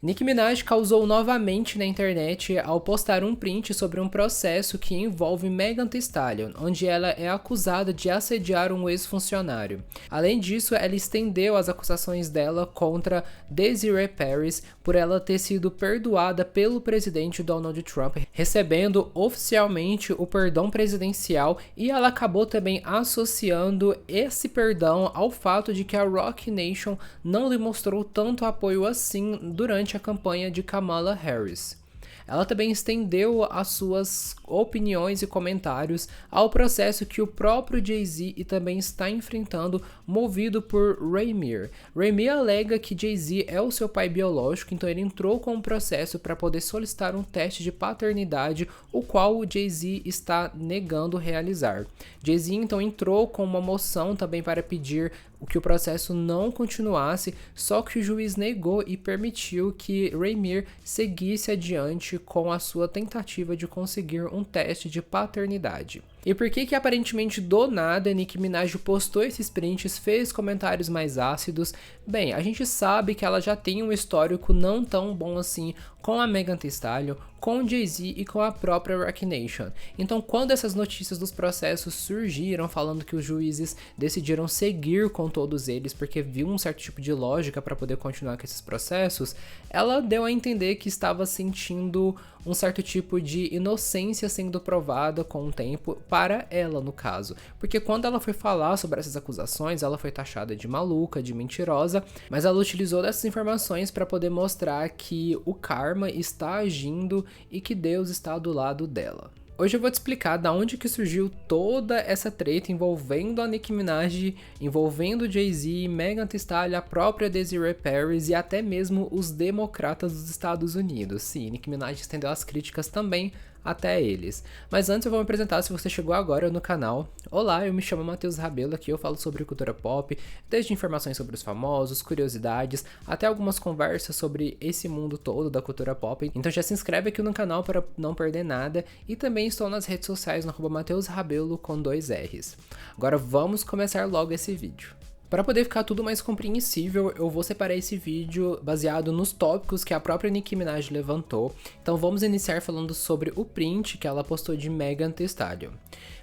Nicki Minaj causou novamente na internet ao postar um print sobre um processo que envolve Megan Thee Stallion, onde ela é acusada de assediar um ex-funcionário. Além disso, ela estendeu as acusações dela contra Desiree Paris por ela ter sido perdoada pelo presidente Donald Trump, recebendo oficialmente o perdão presidencial, e ela acabou também associando esse perdão ao fato de que a Roc Nation não lhe mostrou tanto apoio assim durante a campanha de Kamala Harris. Ela também estendeu as suas opiniões e comentários ao processo que o próprio Jay-Z também está enfrentando, movido por Raymir. Raymir alega que Jay-Z é o seu pai biológico, então ele entrou com um processo para poder solicitar um teste de paternidade, o qual o Jay-Z está negando realizar. Jay-Z então entrou com uma moção também para pedir que o processo não continuasse, só que o juiz negou e permitiu que Raymir seguisse adiante com a sua tentativa de conseguir um teste de paternidade. E por que aparentemente do nada Nicki Minaj postou esses prints, fez comentários mais ácidos? Bem, a gente sabe que ela já tem um histórico não tão bom assim com a Megan Thee Stallion, com o Jay-Z e com a própria Roc Nation. Então, quando essas notícias dos processos surgiram, falando que os juízes decidiram seguir com todos eles porque viu um certo tipo de lógica para poder continuar com esses processos, ela deu a entender que estava sentindo um certo tipo de inocência sendo provada com o tempo, para ela no caso. Porque quando ela foi falar sobre essas acusações, ela foi taxada de maluca, de mentirosa, mas ela utilizou dessas informações para poder mostrar que o karma está agindo e que Deus está do lado dela. Hoje eu vou te explicar da onde que surgiu toda essa treta envolvendo a Nicki Minaj, envolvendo Jay-Z, Megan Thee Stallion, a própria Desiree Paris e até mesmo os democratas dos Estados Unidos. Sim, Nicki Minaj estendeu as críticas também até eles. Mas antes eu vou me apresentar se você chegou agora no canal. Olá, eu me chamo Matheus Rabelo, aqui eu falo sobre cultura pop, desde informações sobre os famosos, curiosidades, até algumas conversas sobre esse mundo todo da cultura pop. Então já se inscreve aqui no canal para não perder nada, e também estou nas redes sociais no Matheus Rabelo com 2 R's. Agora vamos começar logo esse vídeo. Para poder ficar tudo mais compreensível, eu vou separar esse vídeo baseado nos tópicos que a própria Nicki Minaj levantou. Então vamos iniciar falando sobre o print que ela postou de Megan Thee Stallion.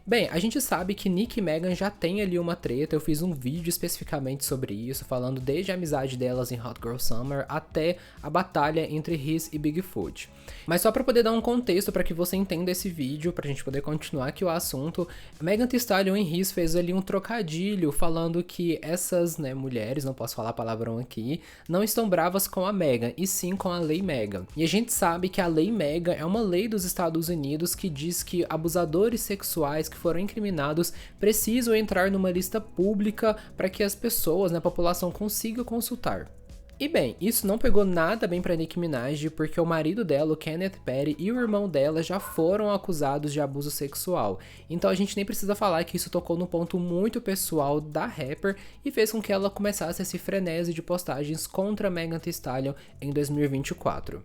Bem, a gente sabe que Nicki e Megan já tem ali uma treta, eu fiz um vídeo especificamente sobre isso, falando desde a amizade delas em Hot Girl Summer até a batalha entre Riz e Bigfoot. Mas só para poder dar um contexto para que você entenda esse vídeo, pra gente poder continuar aqui o assunto, Megan Thee Stallion e Riz fez ali um trocadilho falando que essas, mulheres, não posso falar palavrão aqui, não estão bravas com a Megan, e sim com a Lei Megan. E a gente sabe que a Lei Megan é uma lei dos Estados Unidos que diz que abusadores sexuais que foram incriminados precisam entrar numa lista pública para que as pessoas, a população, consiga consultar. E bem, isso não pegou nada bem pra Nicki Minaj, porque o marido dela, o Kenneth Petty, e o irmão dela já foram acusados de abuso sexual. Então a gente nem precisa falar que isso tocou no ponto muito pessoal da rapper e fez com que ela começasse esse frenesi de postagens contra Megan Thee Stallion em 2024.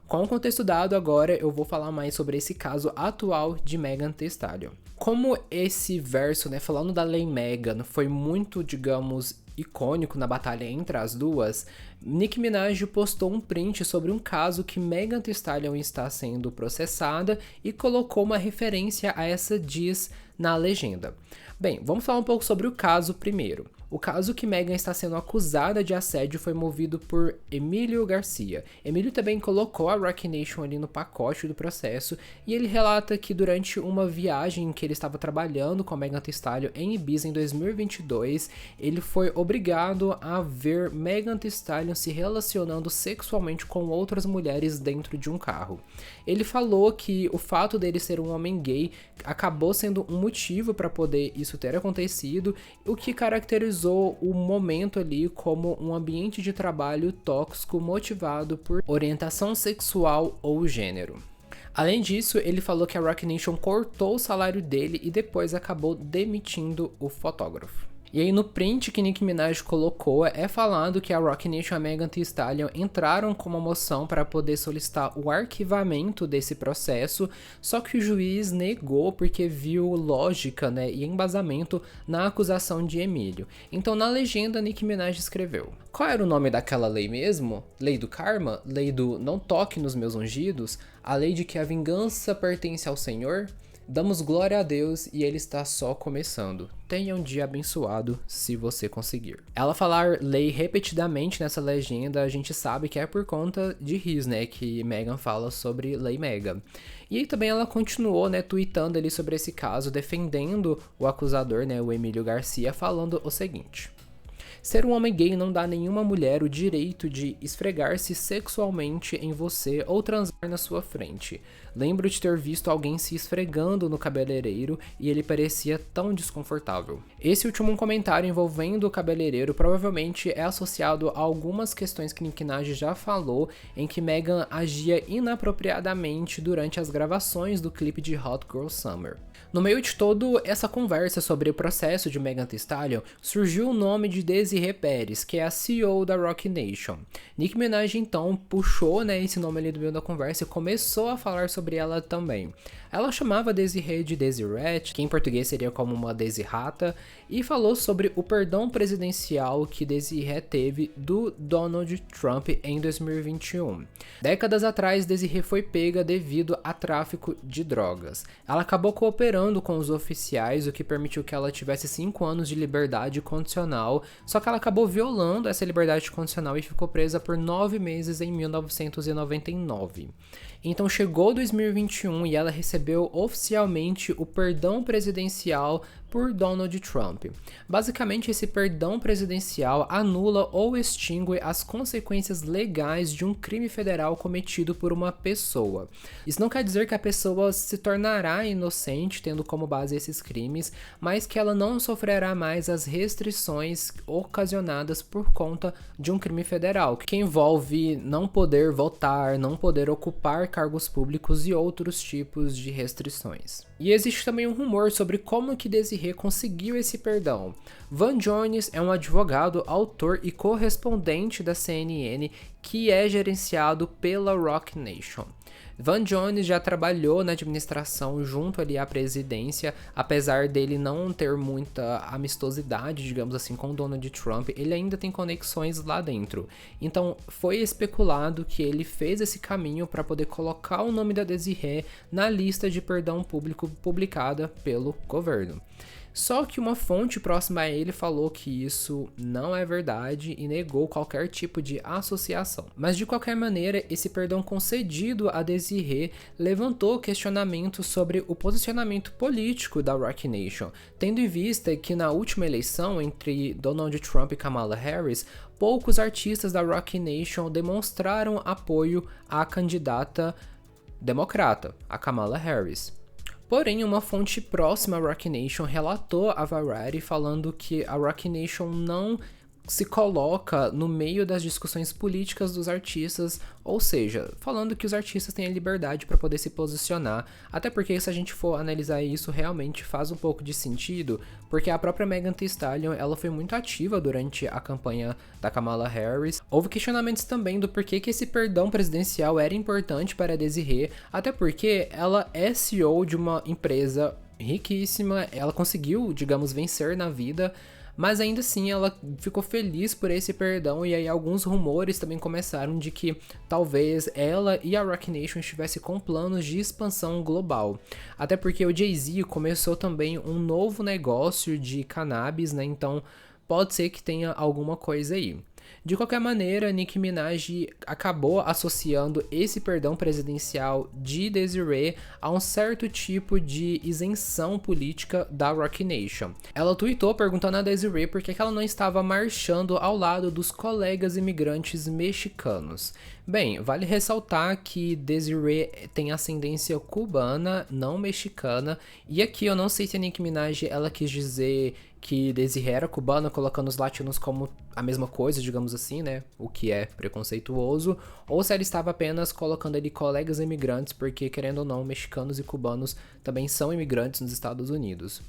Com o contexto dado, agora eu vou falar mais sobre esse caso atual de Megan Thee Stallion. Como esse verso, falando da Lei Megan, foi muito, digamos, icônico na batalha entre as duas, Nicki Minaj postou um print sobre um caso que Megan Thee Stallion está sendo processada e colocou uma referência a essa diz na legenda. Bem, vamos falar um pouco sobre o caso primeiro. O caso que Megan está sendo acusada de assédio foi movido por Emílio Garcia. Emílio também colocou a Roc Nation ali no pacote do processo, e ele relata que durante uma viagem em que ele estava trabalhando com a Megan Thee Stallion em Ibiza em 2022, ele foi obrigado a ver Megan Thee Stallion se relacionando sexualmente com outras mulheres dentro de um carro. Ele falou que o fato dele ser um homem gay acabou sendo um motivo para poder isso ter acontecido, o que caracterizou o momento ali como um ambiente de trabalho tóxico motivado por orientação sexual ou gênero. Além disso, ele falou que a Roc Nation cortou o salário dele e depois acabou demitindo o fotógrafo. E aí no print que Nicki Minaj colocou é falado que a Roc Nation e a Megan Thee Stallion entraram com uma moção para poder solicitar o arquivamento desse processo, só que o juiz negou porque viu lógica, né, e embasamento na acusação de Emílio. Então na legenda Nicki Minaj escreveu: qual era o nome daquela lei mesmo? Lei do karma? Lei do não toque nos meus ungidos? A lei de que a vingança pertence ao Senhor? Damos glória a Deus e ele está só começando. Tenha um dia abençoado se você conseguir. Ela falar lei repetidamente nessa legenda, a gente sabe que é por conta de Riz, né? Que Megan fala sobre lei Mega. E aí também ela continuou, né, tweetando ali sobre esse caso, defendendo o acusador, né, o Emílio Garcia, falando o seguinte: ser um homem gay não dá a nenhuma mulher o direito de esfregar-se sexualmente em você ou transar na sua frente. Lembro de ter visto alguém se esfregando no cabeleireiro e ele parecia tão desconfortável. Esse último comentário envolvendo o cabeleireiro provavelmente é associado a algumas questões que Nicki Minaj já falou, em que Megan agia inapropriadamente durante as gravações do clipe de Hot Girl Summer. No meio de toda essa conversa sobre o processo de Megan Thee Stallion, surgiu o nome de Desiree Pérez, que é a CEO da Roc Nation. Nicki Minaj então puxou, né, esse nome ali do meio da conversa e começou a falar sobre ela também. Ela chamava Desiree de Desirette, que em português seria como uma Desirrata, e falou sobre o perdão presidencial que Desiree teve do Donald Trump em 2021. Décadas atrás, Desiree foi pega devido a tráfico de drogas. Ela acabou cooperando com os oficiais, o que permitiu que ela tivesse 5 anos de liberdade condicional, só que ela acabou violando essa liberdade condicional e ficou presa por 9 meses em 1999. Então chegou 2021 e ela recebeu oficialmente o perdão presidencial por Donald Trump. Basicamente, esse perdão presidencial anula ou extingue as consequências legais de um crime federal cometido por uma pessoa. Isso não quer dizer que a pessoa se tornará inocente tendo como base esses crimes, mas que ela não sofrerá mais as restrições ocasionadas por conta de um crime federal, que envolve não poder votar, não poder ocupar cargos públicos e outros tipos de restrições. E existe também um rumor sobre como que Desiree conseguiu esse perdão. Van Jones é um advogado, autor e correspondente da CNN que é gerenciado pela Roc Nation. Van Jones já trabalhou na administração junto ali à presidência, apesar dele não ter muita amistosidade, digamos assim, com Donald Trump, ele ainda tem conexões lá dentro. Então foi especulado que ele fez esse caminho para poder colocar o nome da Desiree na lista de perdão público publicada pelo governo. Só que uma fonte próxima a ele falou que isso não é verdade e negou qualquer tipo de associação. Mas de qualquer maneira, esse perdão concedido a Desiree levantou questionamentos sobre o posicionamento político da Roc Nation, tendo em vista que na última eleição entre Donald Trump e Kamala Harris, poucos artistas da Roc Nation demonstraram apoio à candidata democrata, a Kamala Harris. Porém, uma fonte próxima à Roc Nation relatou a Variety falando que a Roc Nation não se coloca no meio das discussões políticas dos artistas, ou seja, falando que os artistas têm a liberdade para poder se posicionar, até porque se a gente for analisar isso, realmente faz um pouco de sentido, porque a própria Megan Thee Stallion, ela foi muito ativa durante a campanha da Kamala Harris. Houve questionamentos também do porquê que esse perdão presidencial era importante para a Desiree, até porque ela é CEO de uma empresa riquíssima, ela conseguiu, digamos, vencer na vida, mas ainda assim ela ficou feliz por esse perdão, e aí alguns rumores também começaram de que talvez ela e a Roc Nation estivessem com planos de expansão global. Até porque o Jay-Z começou também um novo negócio de cannabis, né? Então pode ser que tenha alguma coisa aí. De qualquer maneira, Nicki Minaj acabou associando esse perdão presidencial de Desiree a um certo tipo de isenção política da Roc Nation. Ela tweetou perguntando a Desiree por que ela não estava marchando ao lado dos colegas imigrantes mexicanos. Bem, vale ressaltar que Desiree tem ascendência cubana, não mexicana, e aqui eu não sei se a Nicki Minaj ela quis dizer que Desiree era cubana, colocando os latinos como a mesma coisa, digamos assim, né? O que é preconceituoso, ou se ela estava apenas colocando ali colegas imigrantes, porque, querendo ou não, mexicanos e cubanos também são imigrantes nos Estados Unidos.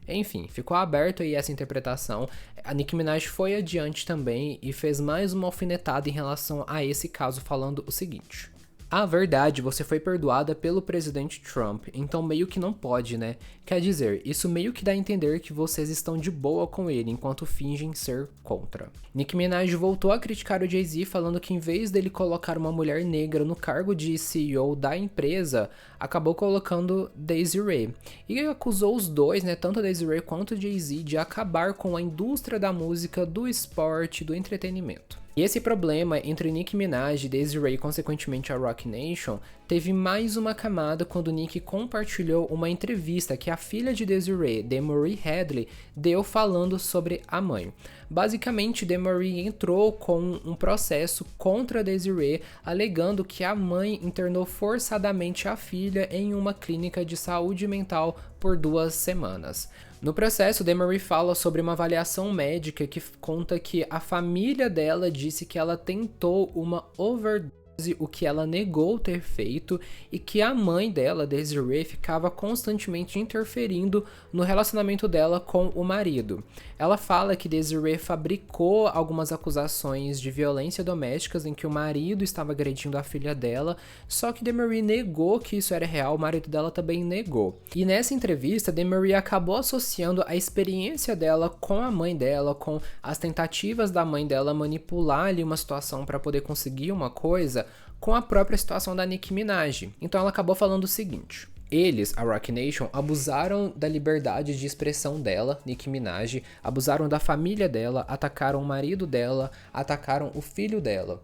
Enfim, ficou aberto aí essa interpretação. A Nicki Minaj foi adiante também e fez mais uma alfinetada em relação a esse caso, falando o seguinte: a verdade, você foi perdoada pelo presidente Trump, então meio que não pode, né? Quer dizer, isso meio que dá a entender que vocês estão de boa com ele, enquanto fingem ser contra. Nicki Minaj voltou a criticar o Jay-Z, falando que em vez dele colocar uma mulher negra no cargo de CEO da empresa, acabou colocando Desiree. E acusou os dois, né, tanto a Desiree quanto o Jay-Z, de acabar com a indústria da música, do esporte, do entretenimento. E esse problema entre Nicki Minaj e Desiree e consequentemente a Roc Nation teve mais uma camada quando Nicki compartilhou uma entrevista que a filha de Desiree, Demory Hadley, deu falando sobre a mãe. Basicamente, Demory entrou com um processo contra Desiree, alegando que a mãe internou forçadamente a filha em uma clínica de saúde mental por 2 semanas. No processo, Demory fala sobre uma avaliação médica que conta que a família dela disse que ela tentou uma overdose, o que ela negou ter feito, e que a mãe dela, Desiree, ficava constantemente interferindo no relacionamento dela com o marido. Ela fala que Desiree fabricou algumas acusações de violência doméstica em que o marido estava agredindo a filha dela, só que Demory negou que isso era real, o marido dela também negou. E nessa entrevista, Demory acabou associando a experiência dela com a mãe dela, com as tentativas da mãe dela manipular ali uma situação para poder conseguir uma coisa, com a própria situação da Nicki Minaj. Então ela acabou falando o seguinte: eles, a Roc Nation, abusaram da liberdade de expressão dela, Nicki Minaj, abusaram da família dela, atacaram o marido dela, atacaram o filho dela.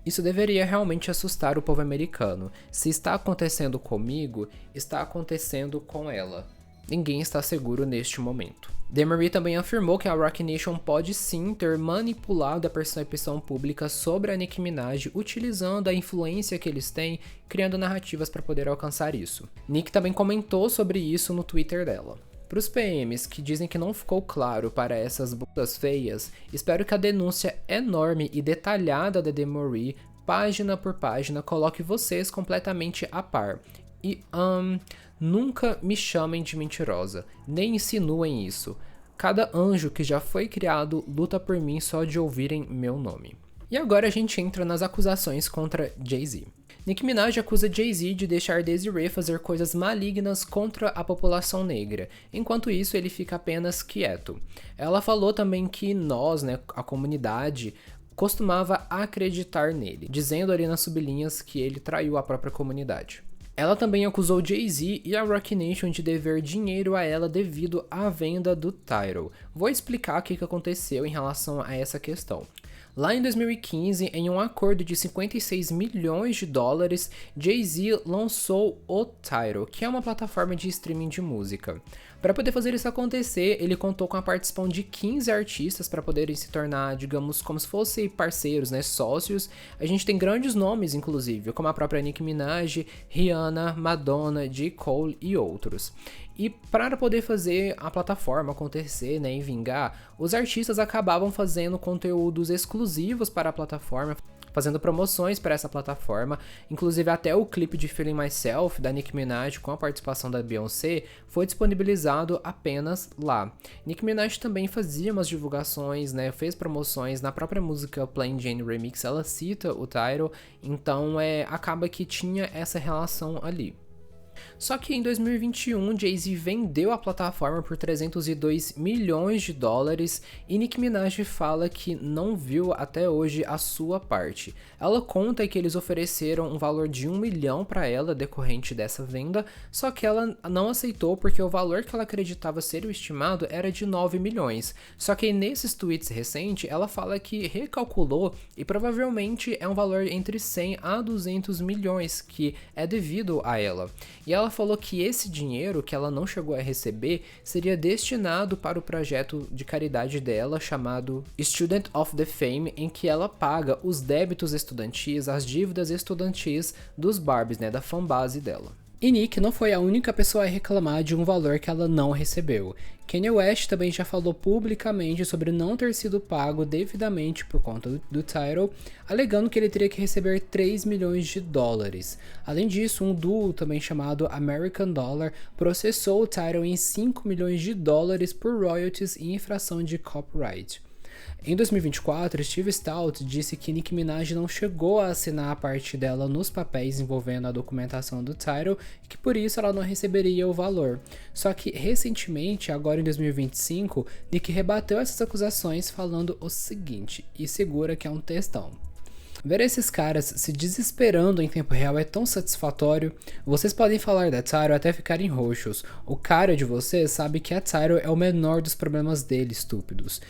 Isso deveria realmente assustar o povo americano. Se está acontecendo comigo, está acontecendo com ela. Ninguém está seguro neste momento. Demory também afirmou que a Roc Nation pode sim ter manipulado a percepção pública sobre a Nicki Minaj, utilizando a influência que eles têm, criando narrativas para poder alcançar isso. Nicki também comentou sobre isso no Twitter dela. Para os PMs que dizem que não ficou claro para essas bundas feias, espero que a denúncia enorme e detalhada da Demory, página por página, coloque vocês completamente a par. E, nunca me chamem de mentirosa, nem insinuem isso. Cada anjo que já foi criado luta por mim só de ouvirem meu nome. E agora a gente entra nas acusações contra Jay-Z. Nicki Minaj acusa Jay-Z de deixar Desiree fazer coisas malignas contra a população negra. Enquanto isso, ele fica apenas quieto. Ela falou também que nós, né, a comunidade, costumava acreditar nele, dizendo ali nas sublinhas que ele traiu a própria comunidade. Ela também acusou Jay-Z e a Roc Nation de dever dinheiro a ela devido à venda do Tidal. Vou explicar o que aconteceu em relação a essa questão. Lá em 2015, em um acordo de 56 milhões de dólares, Jay-Z lançou o Tidal, que é uma plataforma de streaming de música. Para poder fazer isso acontecer, ele contou com a participação de 15 artistas para poderem se tornar, digamos, como se fossem parceiros, né, sócios. A gente tem grandes nomes, inclusive, como a própria Nicki Minaj, Rihanna, Madonna, J. Cole e outros. E para poder fazer a plataforma acontecer, né, e vingar, os artistas acabavam fazendo conteúdos exclusivos para a plataforma, fazendo promoções para essa plataforma, inclusive até o clipe de Feeling Myself da Nicki Minaj com a participação da Beyoncé foi disponibilizado apenas lá. Nicki Minaj também fazia umas divulgações, né, fez promoções na própria música Plain Jane Remix, ela cita o Tidal, então acaba que tinha essa relação ali. Só que em 2021, Jay-Z vendeu a plataforma por 302 milhões de dólares e Nicki Minaj fala que não viu até hoje a sua parte. Ela conta que eles ofereceram um valor de 1 milhão para ela decorrente dessa venda, só que ela não aceitou porque o valor que ela acreditava ser o estimado era de 9 milhões. Só que nesses tweets recentes, ela fala que recalculou e provavelmente é um valor entre 100 a 200 milhões que é devido a ela. E ela falou que esse dinheiro que ela não chegou a receber seria destinado para o projeto de caridade dela chamado Student of the Fame, em que ela paga os débitos estudantis, as dívidas estudantis dos Barbies, né, da fanbase dela. E Nicki não foi a única pessoa a reclamar de um valor que ela não recebeu. Kanye West também já falou publicamente sobre não ter sido pago devidamente por conta do Tidal, alegando que ele teria que receber 3 milhões de dólares. Além disso, um duo também chamado American Dollar processou o Tidal em 5 milhões de dólares por royalties e infração de copyright. Em 2024, Steve Stout disse que Nicki Minaj não chegou a assinar a parte dela nos papéis envolvendo a documentação do Tidal e que por isso ela não receberia o valor. Só que recentemente, agora em 2025, Nicki rebateu essas acusações falando o seguinte, e segura que é um textão. Ver esses caras se desesperando em tempo real é tão satisfatório. Vocês podem falar da Tidal até ficarem roxos. O cara de vocês sabe que a Tidal é o menor dos problemas dele, estúpidos.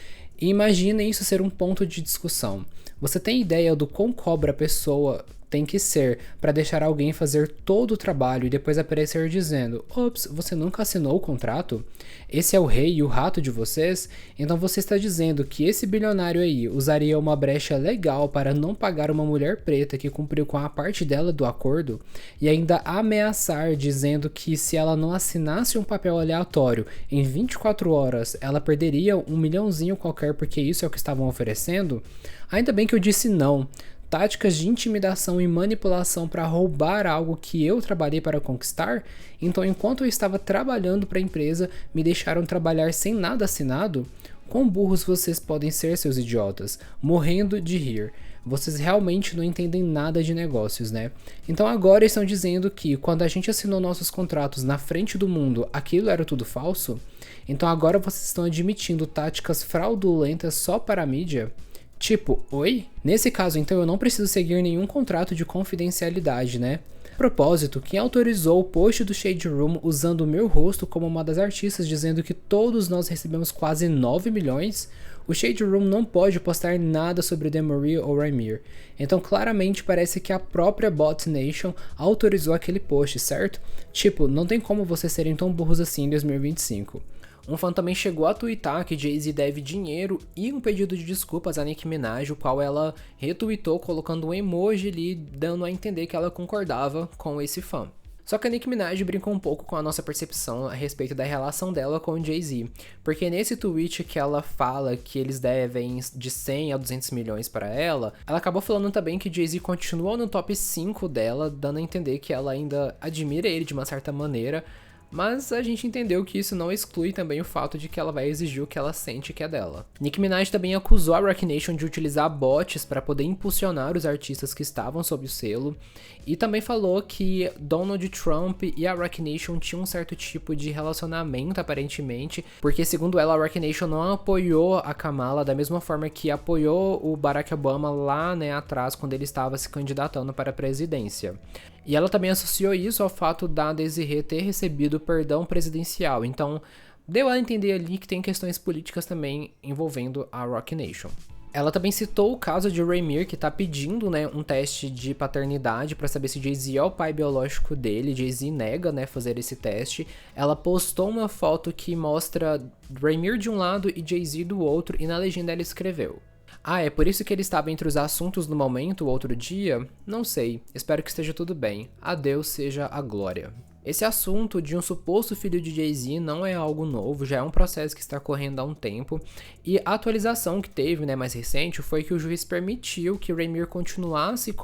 E imaginem isso ser um ponto de discussão. Você tem ideia do quão cobra a pessoa tem que ser para deixar alguém fazer todo o trabalho e depois aparecer dizendo: ops, você nunca assinou o contrato? Esse é o rei e o rato de vocês? Então você está dizendo que esse bilionário aí usaria uma brecha legal para não pagar uma mulher preta que cumpriu com a parte dela do acordo? E ainda ameaçar dizendo que se ela não assinasse um papel aleatório em 24 horas, ela perderia um milhãozinho qualquer porque isso é o que estavam oferecendo? Ainda bem que eu disse não. Táticas de intimidação e manipulação para roubar algo que eu trabalhei para conquistar? Então, enquanto eu estava trabalhando para a empresa, me deixaram trabalhar sem nada assinado? Quão burros vocês podem ser, seus idiotas? Morrendo de rir. Vocês realmente não entendem nada de negócios, né? Então agora estão dizendo que quando a gente assinou nossos contratos na frente do mundo, aquilo era tudo falso? Então agora vocês estão admitindo táticas fraudulentas só para a mídia? Tipo, oi? Nesse caso, então, eu não preciso seguir nenhum contrato de confidencialidade, né? A propósito, quem autorizou o post do Shade Room usando o meu rosto como uma das artistas dizendo que todos nós recebemos quase 9 milhões? O Shade Room não pode postar nada sobre Demory ou Raymir. Então, claramente, parece que a própria Bot Nation autorizou aquele post, certo? Tipo, não tem como vocês serem tão burros assim em 2025. Um fã também chegou a twittar que Jay-Z deve dinheiro e um pedido de desculpas a Nicki Minaj, o qual ela retweetou colocando um emoji ali, dando a entender que ela concordava com esse fã. Só que a Nicki Minaj brincou um pouco com a nossa percepção a respeito da relação dela com o Jay-Z, porque nesse tweet que ela fala que eles devem de 100 a 200 milhões para ela acabou falando também que Jay-Z continuou no top 5 dela, dando a entender que ela ainda admira ele de uma certa maneira, mas a gente entendeu que isso não exclui também o fato de que ela vai exigir o que ela sente que é dela. Nicki Minaj também acusou a Roc Nation de utilizar bots para poder impulsionar os artistas que estavam sob o selo, e também falou que Donald Trump e a Roc Nation tinham um certo tipo de relacionamento aparentemente, porque segundo ela a Roc Nation não apoiou a Kamala da mesma forma que apoiou o Barack Obama lá, né, atrás quando ele estava se candidatando para a presidência. E ela também associou isso ao fato da Desiree ter recebido perdão presidencial. Então, deu a entender ali que tem questões políticas também envolvendo a Roc Nation. Ela também citou o caso de Raymir, que tá pedindo, né, um teste de paternidade para saber se Jay-Z é o pai biológico dele. Jay-Z nega, né, fazer esse teste. Ela postou uma foto que mostra Raymir de um lado e Jay-Z do outro, e na legenda ela escreveu: ah, é por isso que ele estava entre os assuntos no momento o outro dia? Não sei, espero que esteja tudo bem. A Deus seja a glória. Esse assunto de um suposto filho de Jay-Z não é algo novo, já é um processo que está correndo há um tempo, e a atualização que teve, né, mais recente, foi que o juiz permitiu que Raymir continuasse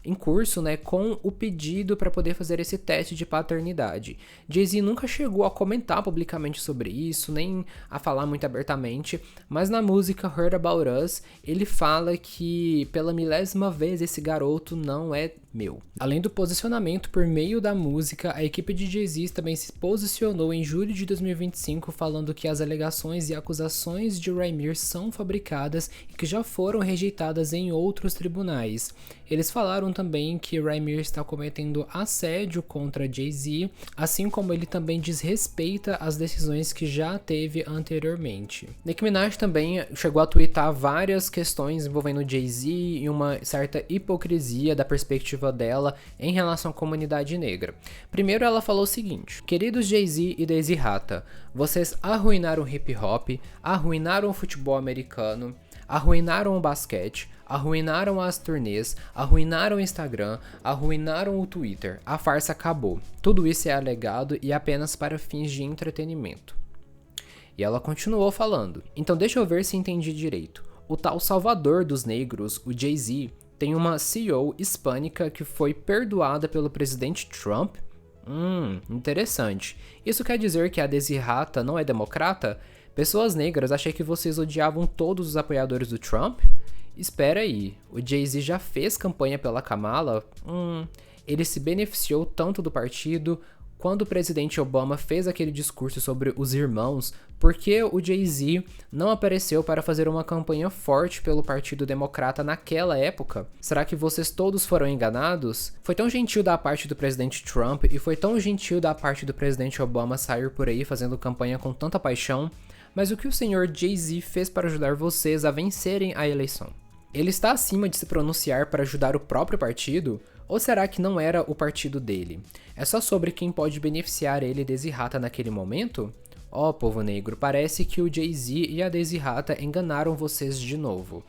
em curso, né, com o pedido para poder fazer esse teste de paternidade. Jay-Z nunca chegou a comentar publicamente sobre isso, nem a falar muito abertamente, mas na música Heard About Us, ele fala que pela milésima vez esse garoto não é meu. Além do posicionamento por meio da música, a equipe de Jay-Z também se posicionou em julho de 2025 falando que as alegações e acusações de Raymir são fabricadas e que já foram rejeitadas em outros tribunais. Eles falaram também que Raymir está cometendo assédio contra Jay-Z, assim como ele também desrespeita as decisões que já teve anteriormente. Nicki Minaj também chegou a twittar várias questões envolvendo Jay-Z e uma certa hipocrisia da perspectiva dela em relação à comunidade negra. Primeiro ela falou o seguinte: queridos Jay-Z e Desiree Rata, vocês arruinaram o hip hop, arruinaram o futebol americano, arruinaram o basquete, arruinaram as turnês, arruinaram o Instagram, arruinaram o Twitter. A farsa acabou. Tudo isso é alegado e apenas para fins de entretenimento. E ela continuou falando. Então deixa eu ver se entendi direito. O tal salvador dos negros, o Jay-Z, tem uma CEO hispânica que foi perdoada pelo presidente Trump? Interessante. Isso quer dizer que a Desirrata não é democrata? Pessoas negras, achei que vocês odiavam todos os apoiadores do Trump? Espera aí, o Jay-Z já fez campanha pela Kamala? Ele se beneficiou tanto do partido. Quando o presidente Obama fez aquele discurso sobre os irmãos, por que o Jay-Z não apareceu para fazer uma campanha forte pelo Partido Democrata naquela época? Será que vocês todos foram enganados? Foi tão gentil da parte do presidente Trump e foi tão gentil da parte do presidente Obama sair por aí fazendo campanha com tanta paixão, mas o que o senhor Jay-Z fez para ajudar vocês a vencerem a eleição? Ele está acima de se pronunciar para ajudar o próprio partido? Ou será que não era o partido dele? É só sobre quem pode beneficiar ele e Desirrata naquele momento? Povo negro, parece que o Jay-Z e a Desirrata enganaram vocês de novo.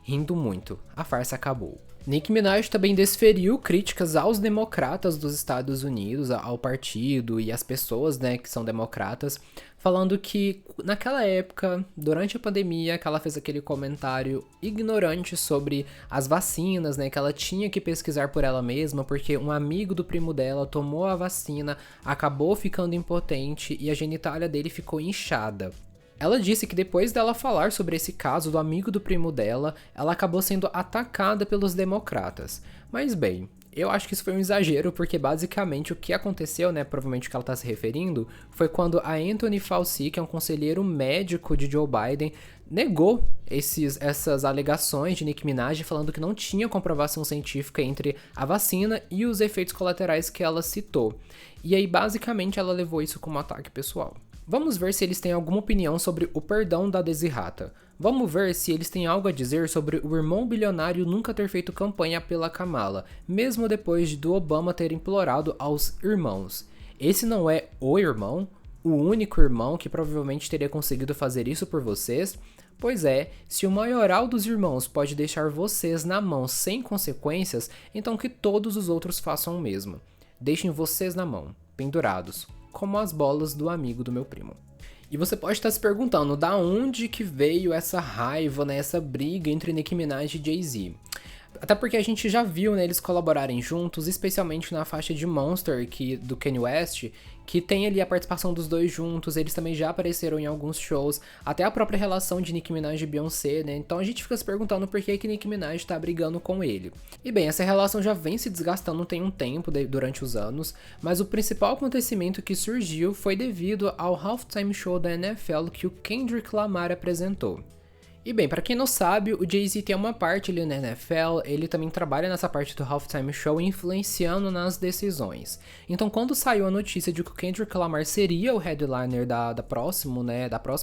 Rindo muito, a farsa acabou. Nicki Minaj também desferiu críticas aos democratas dos Estados Unidos, ao partido e às pessoas, né, que são democratas, falando que naquela época, durante a pandemia, que ela fez aquele comentário ignorante sobre as vacinas, né, que ela tinha que pesquisar por ela mesma, porque um amigo do primo dela tomou a vacina, acabou ficando impotente e a genitália dele ficou inchada. Ela disse que depois dela falar sobre esse caso do amigo do primo dela, ela acabou sendo atacada pelos democratas. Mas bem, eu acho que isso foi um exagero, porque basicamente o que aconteceu, né, provavelmente o que ela está se referindo, foi quando a Anthony Fauci, que é um conselheiro médico de Joe Biden, negou essas alegações de Nicki Minaj, falando que não tinha comprovação científica entre a vacina e os efeitos colaterais que ela citou. E aí, basicamente, ela levou isso como ataque pessoal. Vamos ver se eles têm alguma opinião sobre o perdão da Desirrata. Vamos ver se eles têm algo a dizer sobre o irmão bilionário nunca ter feito campanha pela Kamala, mesmo depois do Obama ter implorado aos irmãos. Esse não é o irmão? O único irmão que provavelmente teria conseguido fazer isso por vocês? Pois é, se o maioral dos irmãos pode deixar vocês na mão sem consequências, então que todos os outros façam o mesmo. Deixem vocês na mão, pendurados, como as bolas do amigo do meu primo. E você pode estar se perguntando, da onde que veio essa raiva, né, essa briga entre Nicki Minaj e Jay-Z? Até porque a gente já viu, né, eles colaborarem juntos, especialmente na faixa de Monster, do Kanye West, que tem ali a participação dos dois juntos, eles também já apareceram em alguns shows, até a própria relação de Nicki Minaj e Beyoncé, né, então a gente fica se perguntando por que Nicki Minaj tá brigando com ele. E bem, essa relação já vem se desgastando tem um tempo durante os anos, mas o principal acontecimento que surgiu foi devido ao halftime show da NFL que o Kendrick Lamar apresentou. E bem, pra quem não sabe, o Jay-Z tem uma parte ali na NFL, ele também trabalha nessa parte do Halftime Show, influenciando nas decisões. Então, quando saiu a notícia de que o Kendrick Lamar seria o headliner da próxima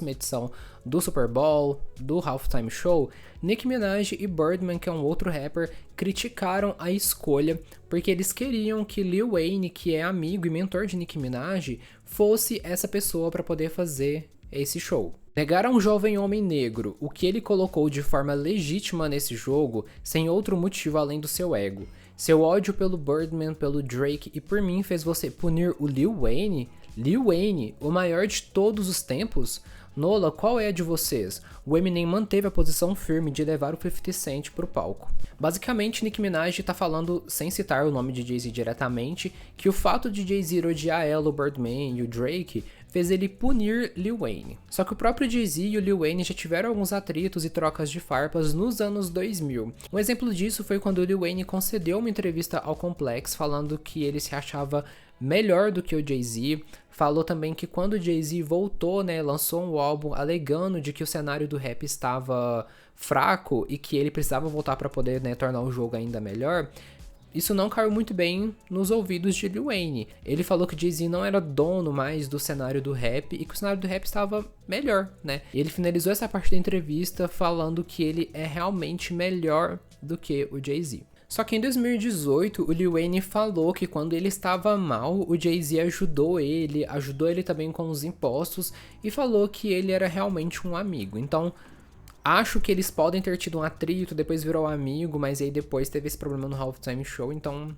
edição do Super Bowl, do Halftime Show, Nicki Minaj e Birdman, que é um outro rapper, criticaram a escolha, porque eles queriam que Lil Wayne, que é amigo e mentor de Nicki Minaj, fosse essa pessoa para poder fazer esse show. Negar a um jovem homem negro o que ele colocou de forma legítima nesse jogo, sem outro motivo além do seu ego. Seu ódio pelo Birdman, pelo Drake e por mim fez você punir o Lil Wayne? Lil Wayne, o maior de todos os tempos? Nola, qual é a de vocês? O Eminem manteve a posição firme de levar o 50 Cent pro palco. Basicamente, Nicki Minaj tá falando, sem citar o nome de Jay-Z diretamente, que o fato de Jay-Z odiar ela, o Birdman e o Drake fez ele punir Lil Wayne. Só que o próprio Jay-Z e o Lil Wayne já tiveram alguns atritos e trocas de farpas nos anos 2000. Um exemplo disso foi quando o Lil Wayne concedeu uma entrevista ao Complex falando que ele se achava melhor do que o Jay-Z. Falou também que quando o Jay-Z voltou, né, lançou um álbum alegando de que o cenário do rap estava fraco e que ele precisava voltar para poder, né, tornar o jogo ainda melhor. Isso não caiu muito bem nos ouvidos de Lil Wayne. Ele falou que Jay-Z não era dono mais do cenário do rap e que o cenário do rap estava melhor, né? E ele finalizou essa parte da entrevista falando que ele é realmente melhor do que o Jay-Z. Só que em 2018, o Lil Wayne falou que quando ele estava mal, o Jay-Z ajudou ele também com os impostos e falou que ele era realmente um amigo. Então, Acho que eles podem ter tido um atrito, depois virou amigo, mas aí depois teve esse problema no Halftime Show, então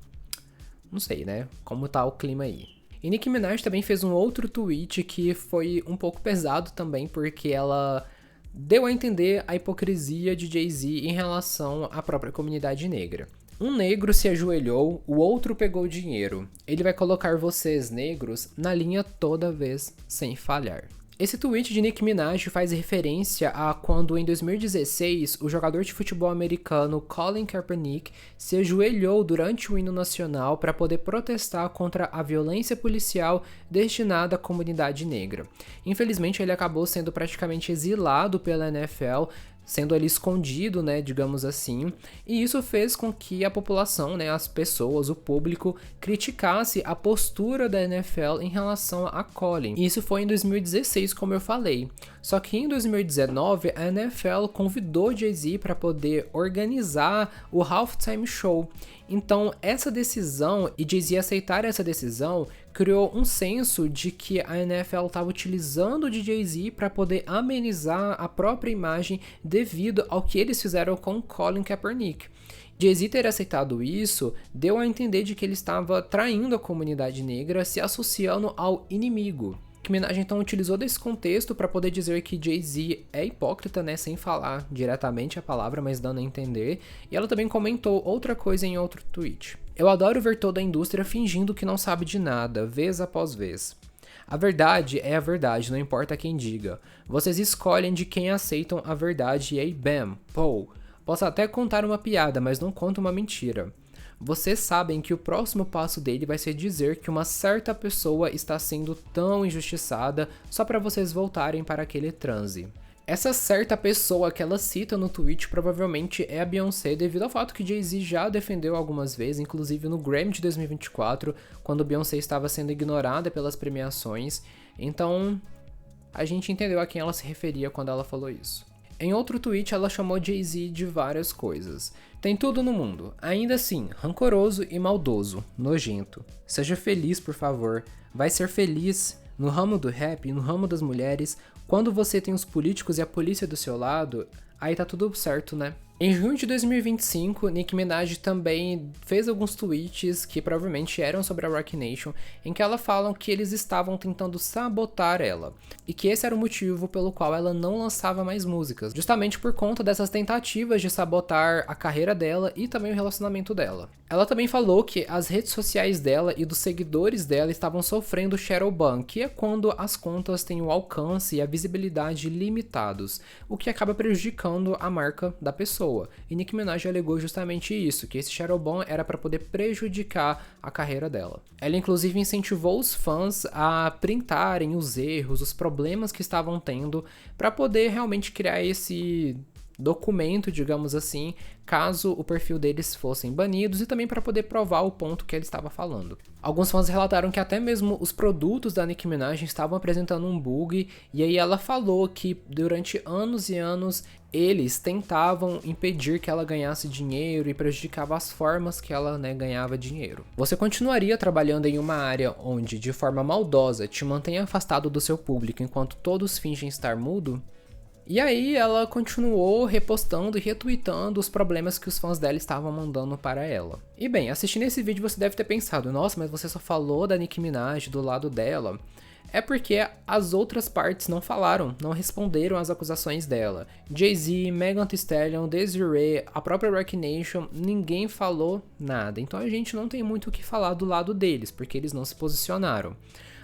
não sei, né, como tá o clima aí. E Nicki Minaj também fez um outro tweet que foi um pouco pesado também, porque ela deu a entender a hipocrisia de Jay-Z em relação à própria comunidade negra. Um negro se ajoelhou, o outro pegou o dinheiro. Ele vai colocar vocês, negros, na linha toda vez, sem falhar. Esse tweet de Nicki Minaj faz referência a quando, em 2016, o jogador de futebol americano Colin Kaepernick se ajoelhou durante o hino nacional para poder protestar contra a violência policial destinada à comunidade negra. Infelizmente, ele acabou sendo praticamente exilado pela NFL, sendo ali escondido, né, digamos assim, e isso fez com que a população, né, as pessoas, o público, criticasse a postura da NFL em relação a Colin. E isso foi em 2016, como eu falei. Só que em 2019, a NFL convidou Jay-Z para poder organizar o Halftime Show. Então, essa decisão, e Jay-Z aceitar essa decisão, criou um senso de que a NFL estava utilizando de Jay-Z para poder amenizar a própria imagem devido ao que eles fizeram com Colin Kaepernick. Jay-Z ter aceitado isso deu a entender de que ele estava traindo a comunidade negra, se associando ao inimigo. Nicki Minaj então utilizou desse contexto para poder dizer que Jay-Z é hipócrita, né, sem falar diretamente a palavra, mas dando a entender, e ela também comentou outra coisa em outro tweet. Eu adoro ver toda a indústria fingindo que não sabe de nada, vez após vez. A verdade é a verdade, não importa quem diga. Vocês escolhem de quem aceitam a verdade e aí bam, pô. Posso até contar uma piada, mas não conto uma mentira. Vocês sabem que o próximo passo dele vai ser dizer que uma certa pessoa está sendo tão injustiçada só para vocês voltarem para aquele transe. Essa certa pessoa que ela cita no tweet provavelmente é a Beyoncé, devido ao fato que Jay-Z já defendeu algumas vezes, inclusive no Grammy de 2024, quando Beyoncé estava sendo ignorada pelas premiações. Então, a gente entendeu a quem ela se referia quando ela falou isso. Em outro tweet, ela chamou Jay-Z de várias coisas. Tem tudo no mundo, ainda assim, rancoroso e maldoso, nojento. Seja feliz, por favor. Vai ser feliz no ramo do rap e no ramo das mulheres. Quando você tem os políticos e a polícia do seu lado, aí tá tudo certo, né? Em junho de 2025, Nicki Minaj também fez alguns tweets que provavelmente eram sobre a Roc Nation, em que ela fala que eles estavam tentando sabotar ela, e que esse era o motivo pelo qual ela não lançava mais músicas, justamente por conta dessas tentativas de sabotar a carreira dela e também o relacionamento dela. Ela também falou que as redes sociais dela e dos seguidores dela estavam sofrendo shadowban, que é quando as contas têm o alcance e a visibilidade limitados, o que acaba prejudicando a marca da pessoa. E Nicki Minaj alegou justamente isso, que esse shadowban era para poder prejudicar a carreira dela. Ela inclusive incentivou os fãs a printarem os erros, os problemas que estavam tendo, para poder realmente criar esse documento, digamos assim, caso o perfil deles fossem banidos, e também para poder provar o ponto que ele estava falando. Alguns fãs relataram que até mesmo os produtos da Nicki Minaj estavam apresentando um bug, e aí ela falou que durante anos e anos eles tentavam impedir que ela ganhasse dinheiro e prejudicava as formas que ela, né, ganhava dinheiro. Você continuaria trabalhando em uma área onde, de forma maldosa, te mantém afastado do seu público enquanto todos fingem estar mudo? E aí ela continuou repostando e retweetando os problemas que os fãs dela estavam mandando para ela. E bem, assistindo esse vídeo você deve ter pensado, nossa, mas você só falou da Nicki Minaj, do lado dela. É porque as outras partes não falaram, não responderam às acusações dela. Jay-Z, Megan Thee Stallion, Desiree, a própria Roc Nation, ninguém falou nada. Então a gente não tem muito o que falar do lado deles, porque eles não se posicionaram.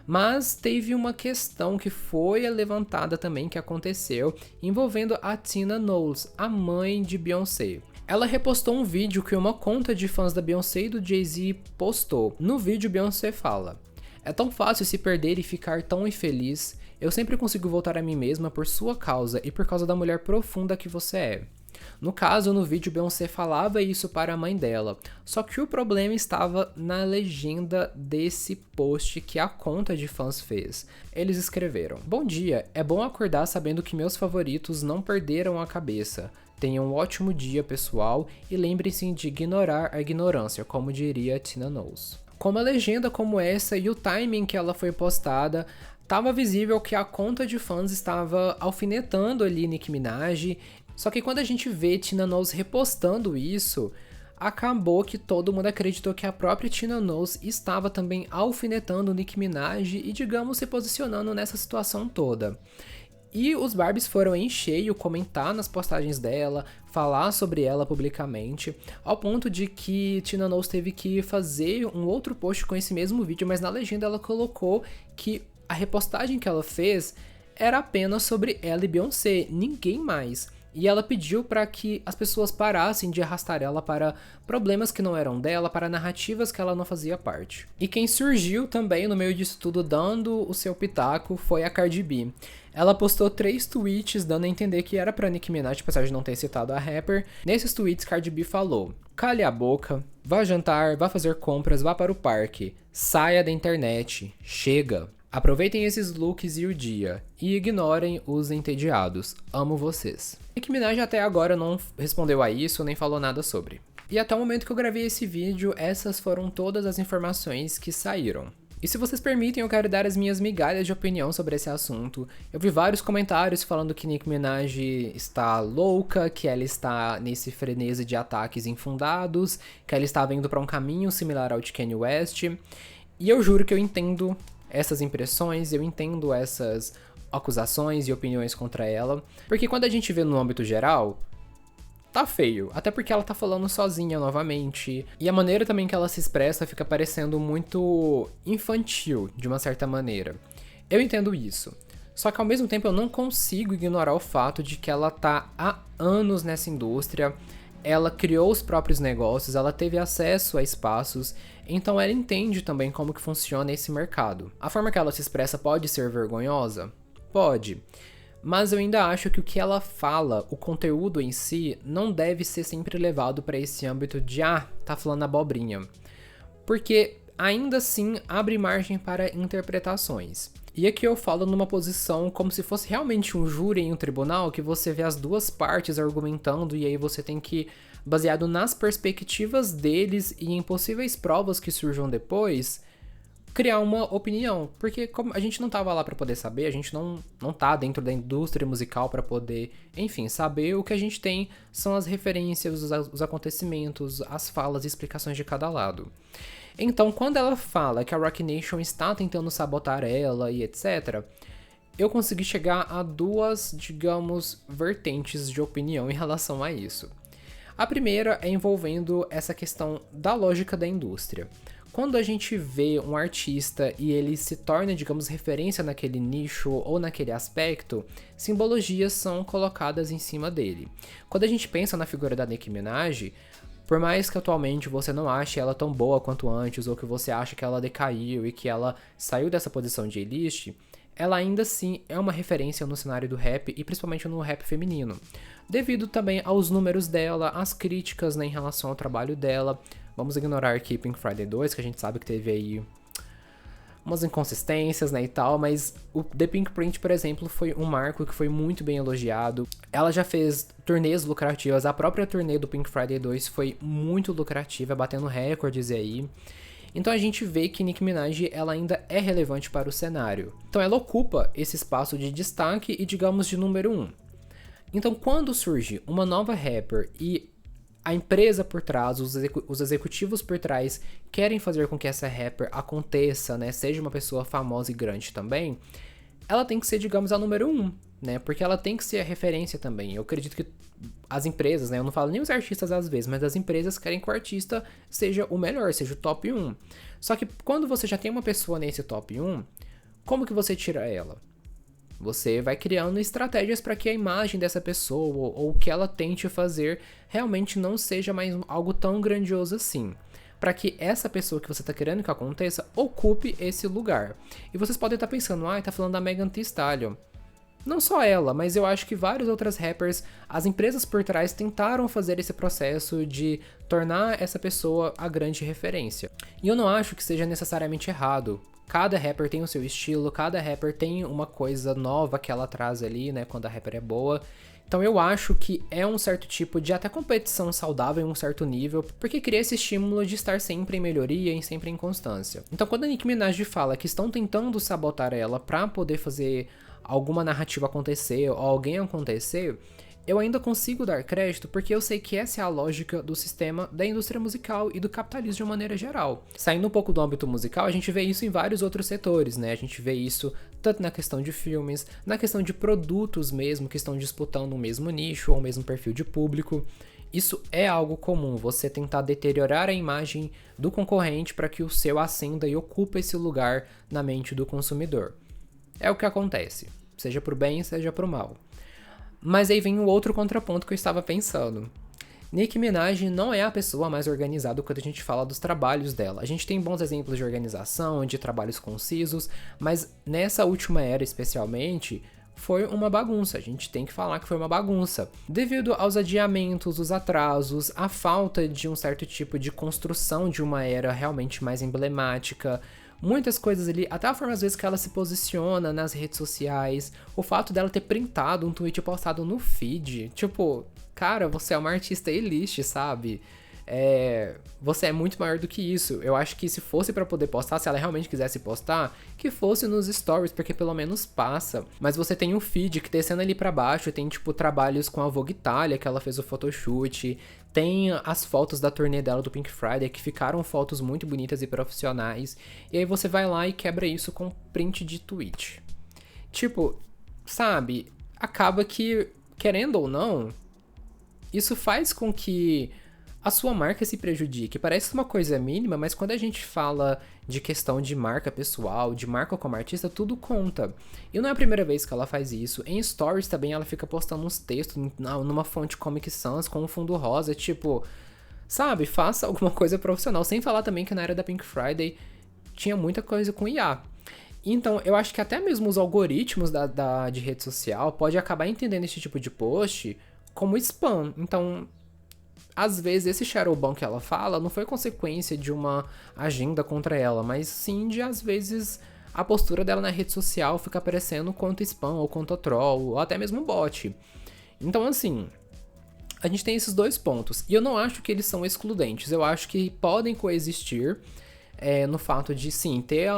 Mas teve uma questão que foi levantada também, que aconteceu, envolvendo a Tina Knowles, a mãe de Beyoncé. Ela repostou um vídeo que uma conta de fãs da Beyoncé e do Jay-Z postou. No vídeo, Beyoncé fala: "É tão fácil se perder e ficar tão infeliz. Eu sempre consigo voltar a mim mesma por sua causa e por causa da mulher profunda que você é." No caso, no vídeo, Beyoncé falava isso para a mãe dela, só que o problema estava na legenda desse post que a conta de fãs fez. Eles escreveram: "Bom dia, é bom acordar sabendo que meus favoritos não perderam a cabeça. Tenham um ótimo dia, pessoal, e lembrem-se de ignorar a ignorância, como diria Tina Knowles." Com uma legenda como essa e o timing que ela foi postada, estava visível que a conta de fãs estava alfinetando ali Nicki Minaj, Só que quando a gente vê Tina Knowles repostando isso, acabou que todo mundo acreditou que a própria Tina Knowles estava também alfinetando Nicki Minaj e, digamos, se posicionando nessa situação toda. E os Barbies foram em cheio comentar nas postagens dela, falar sobre ela publicamente, ao ponto de que Tina Knowles teve que fazer um outro post com esse mesmo vídeo, mas na legenda ela colocou que a repostagem que ela fez era apenas sobre ela e Beyoncé, ninguém mais. E ela pediu para que as pessoas parassem de arrastar ela para problemas que não eram dela, para narrativas que ela não fazia parte. E quem surgiu também no meio disso tudo dando o seu pitaco foi a Cardi B. Ela postou 3 tweets dando a entender que era pra Nicki Minaj, apesar de não ter citado a rapper. Nesses tweets, Cardi B falou: "Cale a boca, vá jantar, vá fazer compras, vá para o parque, saia da internet, chega. Aproveitem esses looks e o dia, e ignorem os entediados. Amo vocês." Nicki Minaj até agora não respondeu a isso, nem falou nada sobre. E até o momento que eu gravei esse vídeo, essas foram todas as informações que saíram. E se vocês permitem, eu quero dar as minhas migalhas de opinião sobre esse assunto. Eu vi vários comentários falando que Nicki Minaj está louca, que ela está nesse frenesi de ataques infundados, que ela estava indo para um caminho similar ao de Kanye West. E eu juro que eu entendo essas impressões, eu entendo essas acusações e opiniões contra ela, porque quando a gente vê no âmbito geral, tá feio, até porque ela tá falando sozinha novamente, e a maneira também que ela se expressa fica parecendo muito infantil, de uma certa maneira. Eu entendo isso, só que ao mesmo tempo eu não consigo ignorar o fato de que ela tá há anos nessa indústria, ela criou os próprios negócios, ela teve acesso a espaços, então ela entende também como que funciona esse mercado. A forma que ela se expressa pode ser vergonhosa? Pode. Mas eu ainda acho que o que ela fala, o conteúdo em si, não deve ser sempre levado para esse âmbito de tá falando abobrinha. Porque ainda assim abre margem para interpretações. E aqui eu falo numa posição como se fosse realmente um júri em um tribunal, que você vê as duas partes argumentando e aí você tem que, baseado nas perspectivas deles e em possíveis provas que surjam depois, criar uma opinião, porque como a gente não tava lá para poder saber, a gente não tá dentro da indústria musical para poder, enfim, saber. O que a gente tem são as referências, os acontecimentos, as falas e explicações de cada lado. Então, quando ela fala que a Roc Nation está tentando sabotar ela e etc., eu consegui chegar a duas, digamos, vertentes de opinião em relação a isso. A primeira é envolvendo essa questão da lógica da indústria. Quando a gente vê um artista e ele se torna, digamos, referência naquele nicho ou naquele aspecto, simbologias são colocadas em cima dele. Quando a gente pensa na figura da Nicki Minaj, por mais que atualmente você não ache ela tão boa quanto antes, ou que você ache que ela decaiu e que ela saiu dessa posição de A-list, ela ainda assim é uma referência no cenário do rap e principalmente no rap feminino, devido também aos números dela, às críticas, né, em relação ao trabalho dela. Vamos ignorar aqui Pink Friday 2, que a gente sabe que teve aí umas inconsistências, né, e tal, mas o The Pink Print, por exemplo, foi um marco que foi muito bem elogiado. Ela já fez turnês lucrativas, a própria turnê do Pink Friday 2 foi muito lucrativa, batendo recordes aí. Então a gente vê que Nicki Minaj ela ainda é relevante para o cenário. Então ela ocupa esse espaço de destaque e, digamos, de número 1. Então quando surge uma nova rapper e a empresa por trás, os executivos por trás querem fazer com que essa rapper aconteça, né, seja uma pessoa famosa e grande também, ela tem que ser, digamos, a número 1, né, porque ela tem que ser a referência também. Eu acredito que as empresas, né, eu não falo nem os artistas às vezes, mas as empresas querem que o artista seja o melhor, seja o top 1. Só que quando você já tem uma pessoa nesse top 1, como que você tira ela? Você vai criando estratégias para que a imagem dessa pessoa ou o que ela tente fazer realmente não seja mais algo tão grandioso assim. Para que essa pessoa que você está querendo que aconteça ocupe esse lugar. E vocês podem estar pensando, tá falando da Megan Thee Stallion. Não só ela, mas eu acho que várias outras rappers, as empresas por trás tentaram fazer esse processo de tornar essa pessoa a grande referência. E eu não acho que seja necessariamente errado. Cada rapper tem o seu estilo, cada rapper tem uma coisa nova que ela traz ali, né, quando a rapper é boa. Então eu acho que é um certo tipo de até competição saudável em um certo nível, porque cria esse estímulo de estar sempre em melhoria e sempre em constância. Então quando a Nicki Minaj fala que estão tentando sabotar ela pra poder fazer alguma narrativa acontecer ou alguém acontecer, eu ainda consigo dar crédito porque eu sei que essa é a lógica do sistema da indústria musical e do capitalismo de uma maneira geral. Saindo um pouco do âmbito musical, a gente vê isso em vários outros setores, né? A gente vê isso tanto na questão de filmes, na questão de produtos mesmo, que estão disputando o mesmo nicho ou o mesmo perfil de público. Isso é algo comum, você tentar deteriorar a imagem do concorrente para que o seu ascenda e ocupe esse lugar na mente do consumidor. É o que acontece, seja pro bem, seja pro mal. Mas aí vem o outro contraponto que eu estava pensando. Nicki Minaj não é a pessoa mais organizada quando a gente fala dos trabalhos dela. A gente tem bons exemplos de organização, de trabalhos concisos, mas nessa última era especialmente, foi uma bagunça. A gente tem que falar que foi uma bagunça. Devido aos adiamentos, os atrasos, a falta de um certo tipo de construção de uma era realmente mais emblemática, muitas coisas ali, até a forma às vezes que ela se posiciona nas redes sociais, o fato dela ter printado um tweet postado no feed, tipo, cara, você é uma artista elite, sabe? Você é muito maior do que isso. Eu acho que se fosse pra poder postar, se ela realmente quisesse postar, que fosse nos stories, porque pelo menos passa. Mas você tem um feed que descendo ali pra baixo, tem tipo trabalhos com a Vogue Italia, que ela fez o photoshoot, tem as fotos da turnê dela do Pink Friday, que ficaram fotos muito bonitas e profissionais. E aí você vai lá e quebra isso com print de tweet. Tipo, sabe? Acaba que, querendo ou não, isso faz com que a sua marca se prejudique. Parece uma coisa mínima, mas quando a gente fala de questão de marca pessoal, de marca como artista, tudo conta. E não é a primeira vez que ela faz isso. Em stories também ela fica postando uns textos numa fonte Comic Sans com um fundo rosa, tipo, sabe, faça alguma coisa profissional. Sem falar também que na era da Pink Friday tinha muita coisa com IA. Então, eu acho que até mesmo os algoritmos de rede social pode acabar entendendo esse tipo de post como spam. Então, às vezes esse shadowban que ela fala não foi consequência de uma agenda contra ela, mas sim de, às vezes, a postura dela na rede social fica aparecendo quanto spam, ou quanto troll, ou até mesmo bot. Então, assim, a gente tem esses dois pontos. E eu não acho que eles são excludentes. Eu acho que podem coexistir no fato de, sim, ter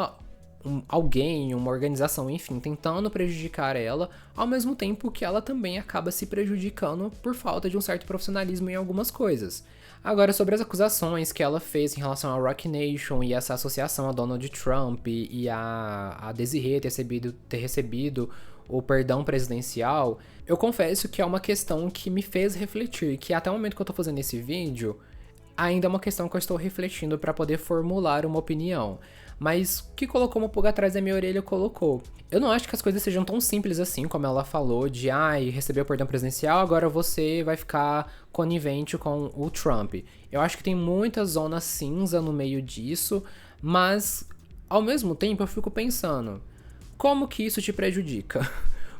alguém, uma organização, enfim, tentando prejudicar ela, ao mesmo tempo que ela também acaba se prejudicando por falta de um certo profissionalismo em algumas coisas. Agora, sobre as acusações que ela fez em relação ao Roc Nation e essa associação a Donald Trump e a Desiree ter recebido o perdão presidencial, eu confesso que é uma questão que me fez refletir, que até o momento que eu tô fazendo esse vídeo, ainda é uma questão que eu estou refletindo para poder formular uma opinião. Mas o que colocou uma pulga atrás da minha orelha colocou. Eu não acho que as coisas sejam tão simples assim, como ela falou, de recebeu o perdão presidencial, agora você vai ficar conivente com o Trump. Eu acho que tem muita zona cinza no meio disso, mas ao mesmo tempo eu fico pensando, como que isso te prejudica?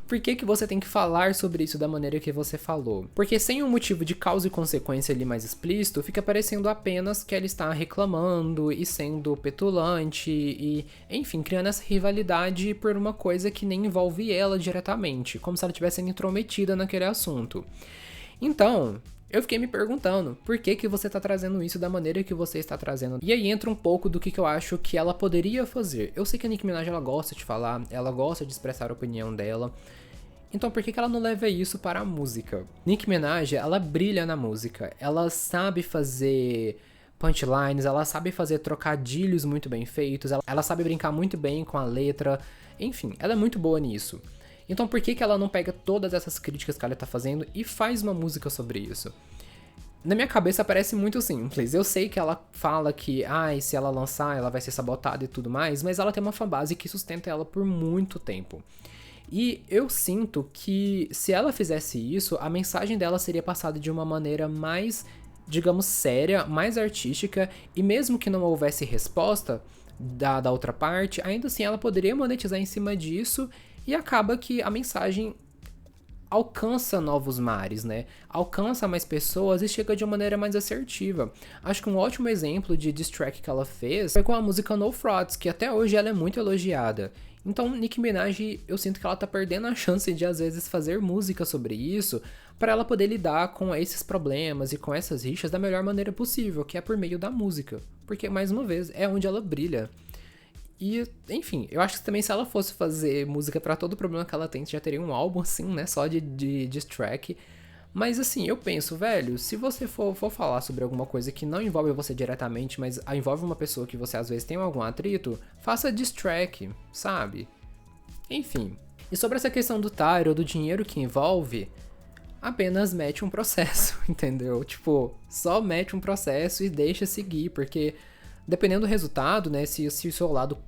Por que você tem que falar sobre isso da maneira que você falou? Porque sem um motivo de causa e consequência ali mais explícito, fica parecendo apenas que ela está reclamando e sendo petulante e, enfim, criando essa rivalidade por uma coisa que nem envolve ela diretamente, como se ela estivesse sendo intrometida naquele assunto. Então, eu fiquei me perguntando, por que você tá trazendo isso da maneira que você está trazendo? E aí entra um pouco do que eu acho que ela poderia fazer. Eu sei que a Nicki Minaj, ela gosta de falar, ela gosta de expressar a opinião dela. Então por que ela não leva isso para a música? Nicki Minaj, ela brilha na música. Ela sabe fazer punchlines, ela sabe fazer trocadilhos muito bem feitos, ela sabe brincar muito bem com a letra. Enfim, ela é muito boa nisso. Então por que ela não pega todas essas críticas que ela tá fazendo e faz uma música sobre isso? Na minha cabeça parece muito simples. Eu sei que ela fala que, se ela lançar, ela vai ser sabotada e tudo mais, mas ela tem uma fanbase que sustenta ela por muito tempo. E eu sinto que se ela fizesse isso, a mensagem dela seria passada de uma maneira mais, digamos, séria, mais artística, e mesmo que não houvesse resposta da outra parte, ainda assim ela poderia monetizar em cima disso. E acaba que a mensagem alcança novos mares, né? Alcança mais pessoas e chega de uma maneira mais assertiva. Acho que um ótimo exemplo de diss track que ela fez foi com a música No Frauds, que até hoje ela é muito elogiada. Então, Nicki Minaj, eu sinto que ela tá perdendo a chance de, às vezes, fazer música sobre isso, para ela poder lidar com esses problemas e com essas rixas da melhor maneira possível, que é por meio da música. Porque, mais uma vez, é onde ela brilha. E, enfim, eu acho que também se ela fosse fazer música pra todo o problema que ela tem, já teria um álbum assim, né, só de diss track. Mas assim, eu penso, velho, se você for falar sobre alguma coisa que não envolve você diretamente, mas envolve uma pessoa que você às vezes tem algum atrito, faça diss track, sabe? Enfim. E sobre essa questão do Tyro, do dinheiro que envolve, apenas mete um processo, entendeu? Tipo, só mete um processo e deixa seguir, porque dependendo do resultado, né, se o seu lado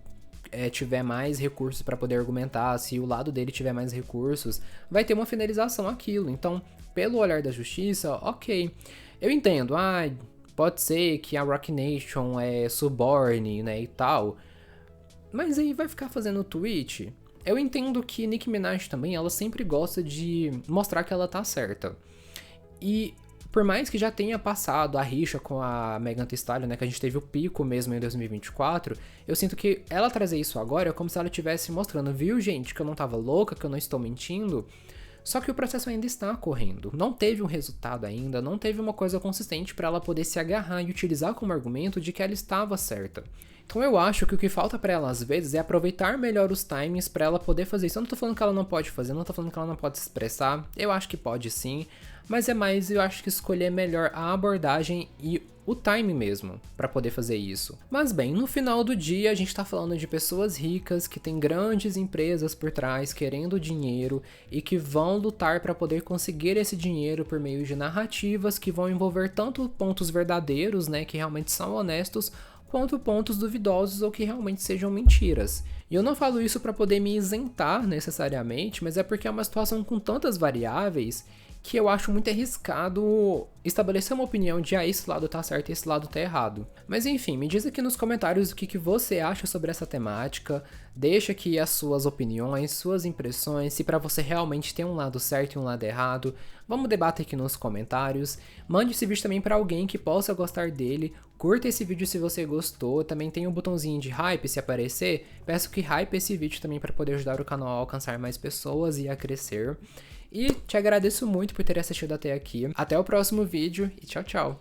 tiver mais recursos para poder argumentar, se o lado dele tiver mais recursos, vai ter uma finalização aquilo. Então, pelo olhar da justiça, ok. Eu entendo, pode ser que a Roc Nation suborne, né, e tal, mas aí vai ficar fazendo tweet? Eu entendo que Nicki Minaj também, ela sempre gosta de mostrar que ela tá certa. E por mais que já tenha passado a rixa com a Megan Thee Stallion, né, que a gente teve o pico mesmo em 2024, eu sinto que ela trazer isso agora é como se ela estivesse mostrando, viu, gente, que eu não tava louca, que eu não estou mentindo. Só que o processo ainda está correndo, não teve um resultado ainda, não teve uma coisa consistente para ela poder se agarrar e utilizar como argumento de que ela estava certa. Então eu acho que o que falta pra ela às vezes é aproveitar melhor os timings pra ela poder fazer isso. Eu não tô falando que ela não pode fazer, não tô falando que ela não pode se expressar. Eu acho que pode sim, mas é mais eu acho que escolher melhor a abordagem e o time mesmo pra poder fazer isso. Mas bem, no final do dia a gente tá falando de pessoas ricas que têm grandes empresas por trás querendo dinheiro e que vão lutar pra poder conseguir esse dinheiro por meio de narrativas que vão envolver tanto pontos verdadeiros, né, que realmente são honestos, quanto pontos duvidosos ou que realmente sejam mentiras. E eu não falo isso para poder me isentar necessariamente, mas é porque é uma situação com tantas variáveis que eu acho muito arriscado estabelecer uma opinião de esse lado tá certo e esse lado tá errado. Mas enfim, me diz aqui nos comentários o que você acha sobre essa temática, deixa aqui as suas opiniões, suas impressões, se pra você realmente tem um lado certo e um lado errado. Vamos debater aqui nos comentários. Mande esse vídeo também pra alguém que possa gostar dele. Curta esse vídeo se você gostou. Também tem um botãozinho de hype se aparecer. Peço que hype esse vídeo também para poder ajudar o canal a alcançar mais pessoas e a crescer. E te agradeço muito por ter assistido até aqui. Até o próximo vídeo e tchau, tchau!